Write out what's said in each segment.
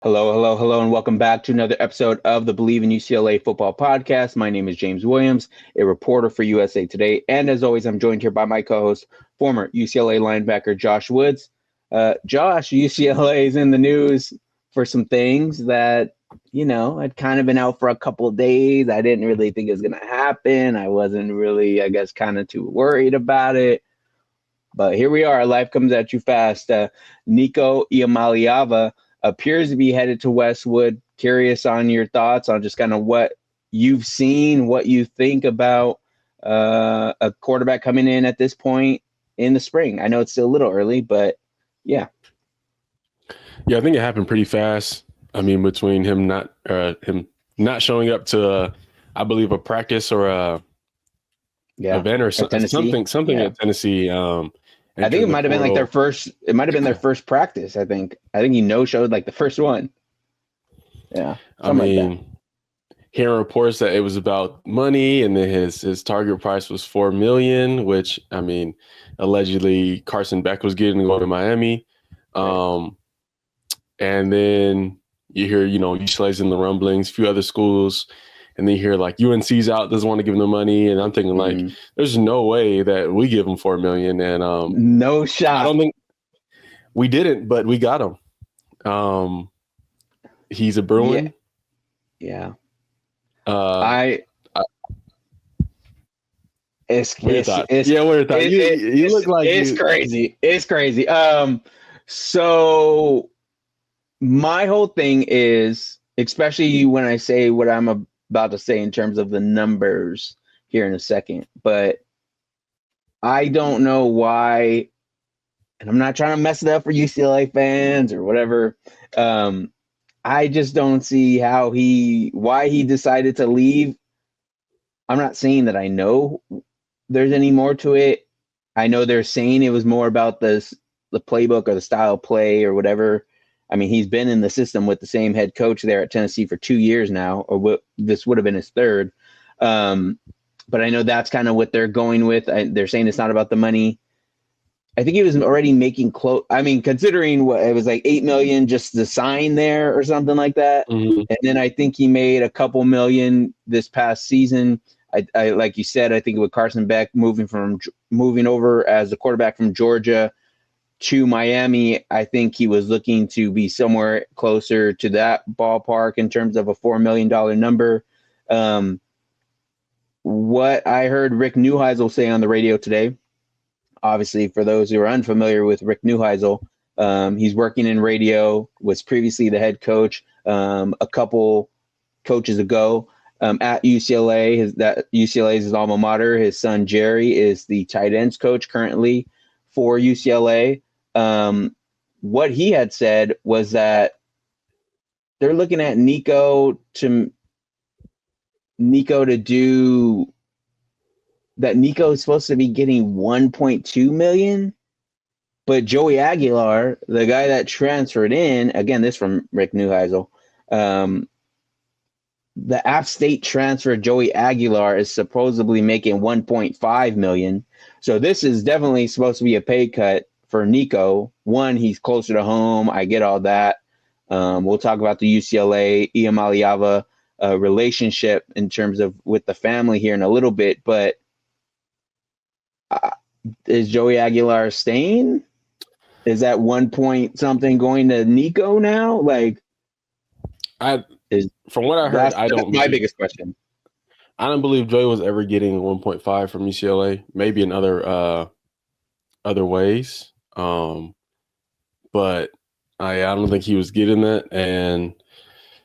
Hello, hello, hello, and welcome back to another episode of the Bleav in UCLA Football Podcast. My name is James Williams, a reporter for USA Today. And as always, I'm joined here by my co-host, former UCLA linebacker Josh Woods. Josh, UCLA is in the news for some things that, I'd kind of been out for a couple of days. I didn't really think it was going to happen. I wasn't really, kind of too worried about it. But here we are. Life comes at you fast. Nico Iamaleava appears to be headed to Westwood. Curious on your thoughts on just kind of what you've seen, what you think about a quarterback coming in at this point in the spring. I know it's still a little early, but yeah. Yeah, I think it happened pretty fast. I mean, between him not showing up to, I believe, a practice or a event or something at Tennessee. I think it might have been like their first. It might have been their first practice. I think he no-showed like the first one. Yeah, I mean, hearing reports that it was about money, and then his target price was $4 million, which I mean, allegedly Carson Beck was getting to go to Miami, and then you hear UCLA's in the rumblings, a few other schools. And then you hear like UNC's out, doesn't want to give them the money, and I'm thinking like, there's no way that we give them $4 million. And no shot. I don't think we didn't, but we got him. He's a Bruin. Yeah. It's weird thought. You look like it's crazy. It's crazy. So my whole thing is, especially when I say what I'm about to say in terms of the numbers here in a second, but I don't know why, and I'm not trying to mess it up for UCLA fans or whatever. I just don't see why he decided to leave. I'm not saying that I know there's any more to it. I know they're saying it was more about the playbook or the style of play or whatever. I mean, he's been in the system with the same head coach there at Tennessee for 2 years now, or this would have been his third. But I know that's kind of what they're going with. They're saying it's not about the money. I think he was already making close. I mean, considering what it was like $8 million just to sign there or something like that. Mm-hmm. And then I think he made a couple million this past season. I like you said, I think with Carson Beck moving over as the quarterback from Georgia to Miami, I think he was looking to be somewhere closer to that ballpark in terms of a $4 million number. What I heard Rick Neuheisel say on the radio today, obviously for those who are unfamiliar with Rick Neuheisel, he's working in radio, was previously the head coach a couple coaches ago at UCLA. UCLA is his alma mater. His son Jerry is the tight ends coach currently for UCLA. What he had said was that they're looking at Nico to do that. Nico is supposed to be getting $1.2 million, but Joey Aguilar, the guy that transferred in, again, this from Rick Neuheisel, the App State transfer Joey Aguilar is supposedly making $1.5 million. So this is definitely supposed to be a pay cut for Nico. One, he's closer to home. I get all that. We'll talk about the UCLA Iamaleava relationship in terms of with the family here in a little bit. But is Joey Aguilar staying? Is that 1 point something going to Nico now? Like, from what I heard, that's my biggest question. I don't believe Joey was ever getting 1.5 from UCLA. Maybe in other ways. But I don't think he was getting that. And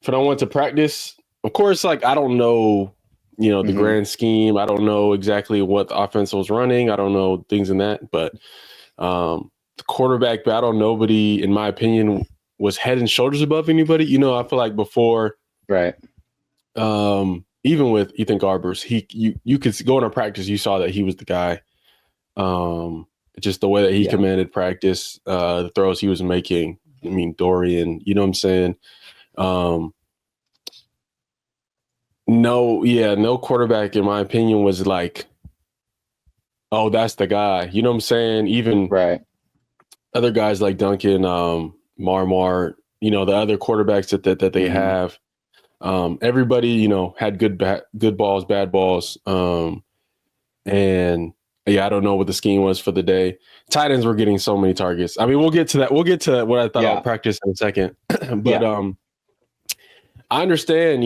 if I went to practice, of course, like I don't know, the grand scheme. I don't know exactly what the offense was running. I don't know things in that. But the quarterback battle, nobody, in my opinion, was head and shoulders above anybody. I feel like before, right? Even with Ethan Garbers, you could go into practice, you saw that he was the guy. Just the way that he commanded practice, the throws he was making. I mean, Dorian, you know what I'm saying? No quarterback, in my opinion, was like, oh, that's the guy. You know what I'm saying? Even right. other guys like Duncan, Marmar, the other quarterbacks that they have. Everybody, had good balls, bad balls. And yeah, I don't know what the scheme was for the day. Tight ends were getting so many targets. I mean, we'll get to that. We'll get to what I thought about practice in a second. But I understand,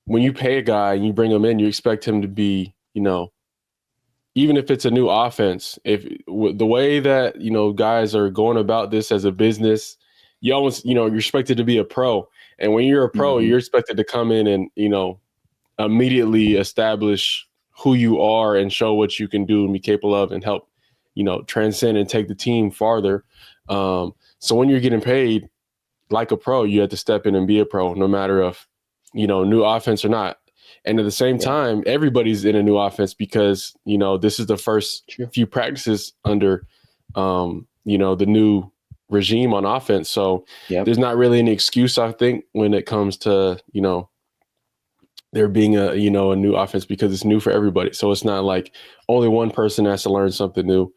when you pay a guy and you bring him in, you expect him to be, even if it's a new offense, if the way that, guys are going about this as a business, you almost, you're expected to be a pro. And when you're a pro, you're expected to come in and, immediately establish who you are and show what you can do and be capable of and help, transcend and take the team farther. So when you're getting paid like a pro, you have to step in and be a pro, no matter if, new offense or not. And at the same time, everybody's in a new offense because, this is the first few practices under, the new regime on offense. So there's not really any excuse, I think, when it comes to, there being a new offense because it's new for everybody. So it's not like only one person has to learn something new.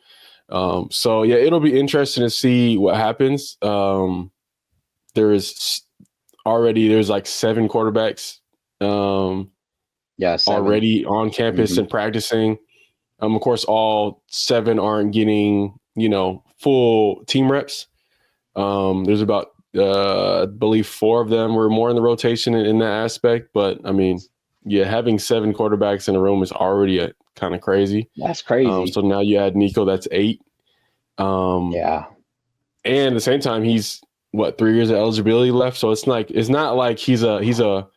So yeah, it'll be interesting to see what happens. There's like 7 quarterbacks already on campus and practicing. Of course, all 7 aren't getting, full team reps. There's about, I believe 4 of them were more in the rotation in that aspect. But I mean, having 7 quarterbacks in a room is already kind of crazy. That's crazy. So now you add Nico, that's 8. And at the same time, he's 3 years of eligibility left. So it's not like he's a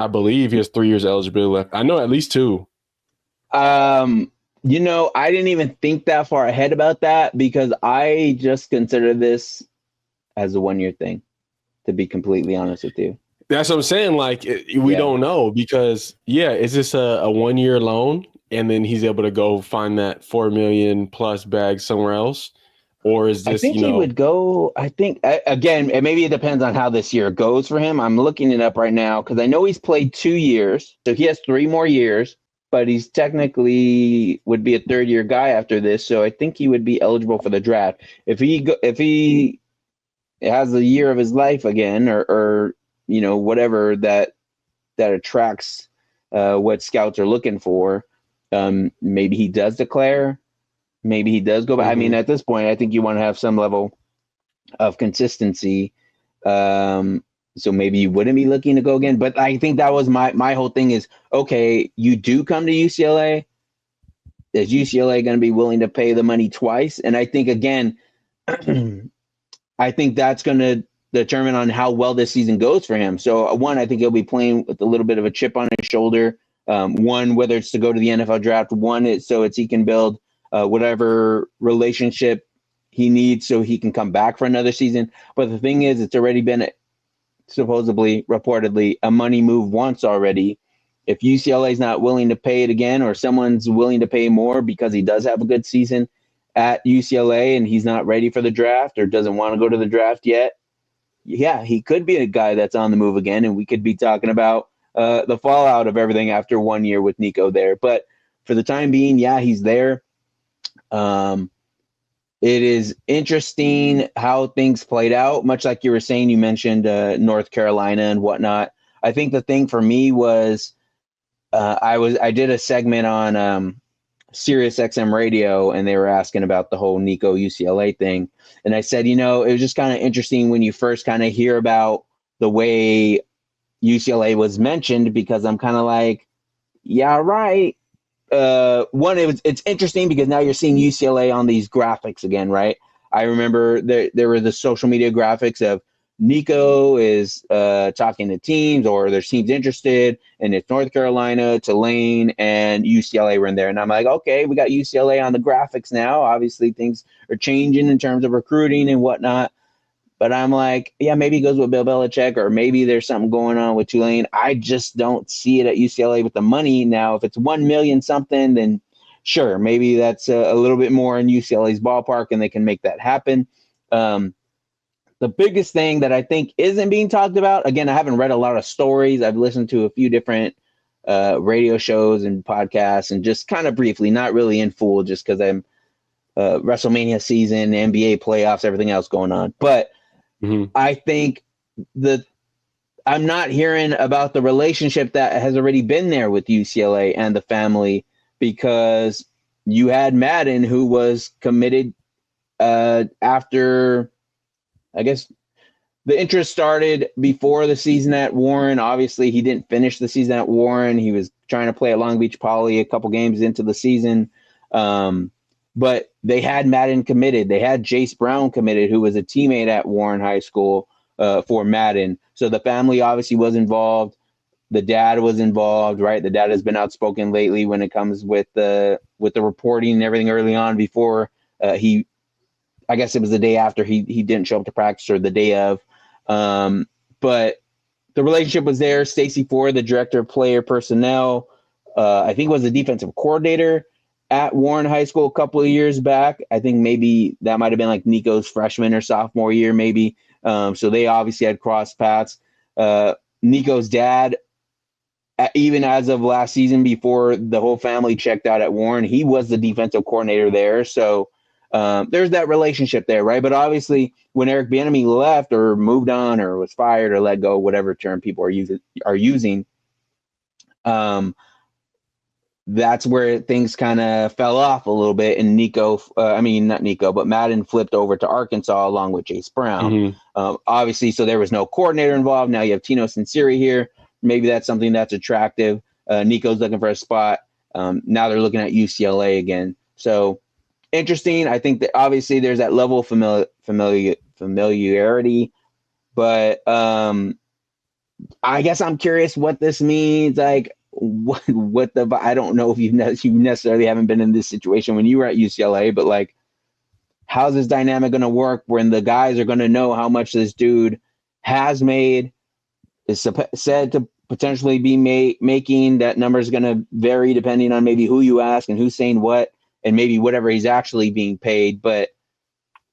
I believe he has 3 years of eligibility left. I know at least 2. I didn't even think that far ahead about that because I just consider this as a 1-year thing, to be completely honest with you. That's what I'm saying. Like, we don't know because, is this a 1-year loan and then he's able to go find that $4 million plus bag somewhere else? Or is this, I think he would go, again, maybe it depends on how this year goes for him. I'm looking it up right now because I know he's played 2 years. So he has 3 more years, but he's technically would be a 3rd-year guy after this. So I think he would be eligible for the draft. If he has the year of his life again or whatever that attracts what scouts are looking for, maybe he does declare. Maybe he does go back. I mean, at this point, I think you want to have some level of consistency. So maybe you wouldn't be looking to go again. But I think that was my whole thing is, okay, you do come to UCLA. Is UCLA going to be willing to pay the money twice? And I think, again, I think that's going to determine on how well this season goes for him. So, one, I think he'll be playing with a little bit of a chip on his shoulder. One, whether it's to go to the NFL draft. One, it's he can build whatever relationship he needs so he can come back for another season. But the thing is, it's already been reportedly a money move once already. If UCLA is not willing to pay it again, or someone's willing to pay more because he does have a good season at UCLA and he's not ready for the draft or doesn't want to go to the draft yet, he could be a guy that's on the move again. And we could be talking about the fallout of everything after 1 year with Nico there. But for the time being, he's there. It is interesting how things played out, much like you were saying. You mentioned North Carolina and whatnot. I think the thing for me was I did a segment on Sirius XM radio, and they were asking about the whole Nico UCLA thing. And I said, it was just kind of interesting when you first kind of hear about the way UCLA was mentioned, because I'm kind of like, yeah, right. One, it's interesting because now you're seeing UCLA on these graphics again, right? I remember there were the social media graphics of Nico is talking to teams, or there's teams interested, and it's North Carolina, Tulane, and UCLA were in there. And I'm like, okay, we got UCLA on the graphics now. Obviously, things are changing in terms of recruiting and whatnot. But I'm like, maybe he goes with Bill Belichick, or maybe there's something going on with Tulane. I just don't see it at UCLA with the money. Now, if it's 1 million something, then sure, maybe that's a little bit more in UCLA's ballpark, and they can make that happen. The biggest thing that I think isn't being talked about, again, I haven't read a lot of stories. I've listened to a few different radio shows and podcasts, and just kind of briefly, not really in full, just because I'm WrestleMania season, NBA playoffs, everything else going on. But Mm-hmm. I think I'm not hearing about the relationship that has already been there with UCLA and the family, because you had Madden, who was committed after, I guess, the interest started before the season at Warren. Obviously, he didn't finish the season at Warren. He was trying to play at Long Beach Poly a couple games into the season. But they had Madden committed. They had Jace Brown committed, who was a teammate at Warren High School for Madden. So the family obviously was involved. The dad was involved, right? The dad has been outspoken lately when it comes with the reporting and everything early on before I guess it was the day after he didn't show up to practice, or the day of. But the relationship was there. Stacy Ford, the director of player personnel, I think was the defensive coordinator at Warren High School a couple of years back. I think maybe that might have been like Nico's freshman or sophomore year, maybe. So they obviously had crossed paths. Nico's dad, even as of last season, before the whole family checked out at Warren, he was the defensive coordinator there. So there's that relationship there, right? But obviously, when Eric Bieniemy left or moved on or was fired or let go, whatever term people are using, that's where things kind of fell off a little bit. And not Nico, but Madden flipped over to Arkansas along with Jace Brown. Mm-hmm. Obviously, so there was no coordinator involved. Now you have Tino Sinceri here. Maybe that's something that's attractive. Nico's looking for a spot. Now they're looking at UCLA again. So interesting. I think that obviously there's that level of familiarity, but I guess I'm curious what this means. Like, I don't know if you necessarily haven't been in this situation when you were at UCLA, but like, how's this dynamic going to work when the guys are going to know how much this dude has made, is said to potentially be making? That number is going to vary depending on maybe who you ask and who's saying what, and maybe whatever he's actually being paid. But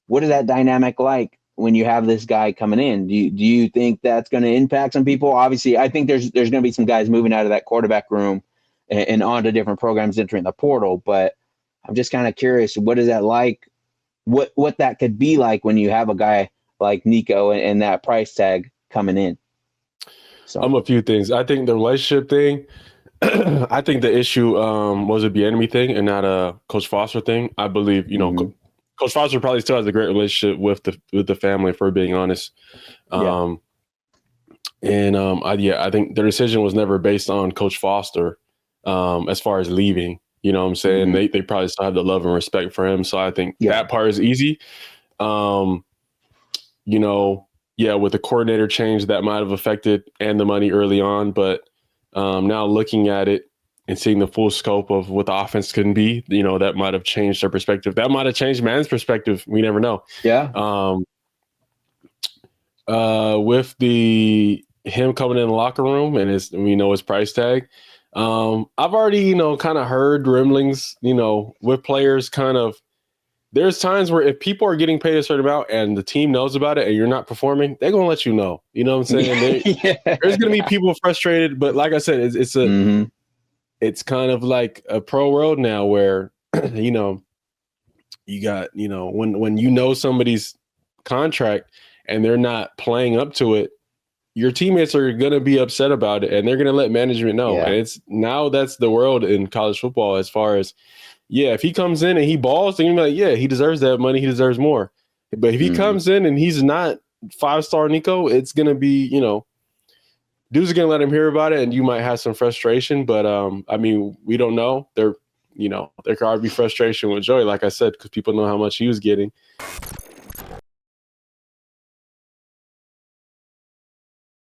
what is that dynamic like when you have this guy coming in? Do you think that's going to impact some people? Obviously, I think there's going to be some guys moving out of that quarterback room and onto different programs entering the portal. But I'm just kind of curious, what is that like? What that could be like when you have a guy like Nico and that price tag coming in? So A few things. I think the relationship thing, I think the issue was a Bieniemy thing and not a Coach Foster thing. I believe, mm-hmm. Coach Foster probably still has a great relationship with the family, if we're being honest. I think their decision was never based on Coach Foster as far as leaving. You know what I'm saying? Mm-hmm. They probably still have the love and respect for him. So I think that part is easy. With the coordinator change, that might have affected and the money early on. But now looking at it and seeing the full scope of what the offense can be, that might have changed their perspective. That might have changed man's perspective. We never know. Yeah. With him coming in the locker room and his price tag, I've already, kind of heard rumblings, with players kind of. There's times where if people are getting paid a certain amount and the team knows about it and you're not performing, they're going to let you know. You know what I'm saying? There's going to be people frustrated. But like I said, it's kind of like a pro world now where, you got, when somebody's contract and they're not playing up to it, your teammates are going to be upset about it and they're going to let management know. Yeah. And that's the world in college football as far as, if he comes in and he balls, then you're like, he deserves that money. He deserves more. But if he comes in and he's not 5-star Nico, it's going to be, dudes are going to let him hear about it and you might have some frustration. But, we don't know. There could already be frustration with Joey, like I said, because people know how much he was getting.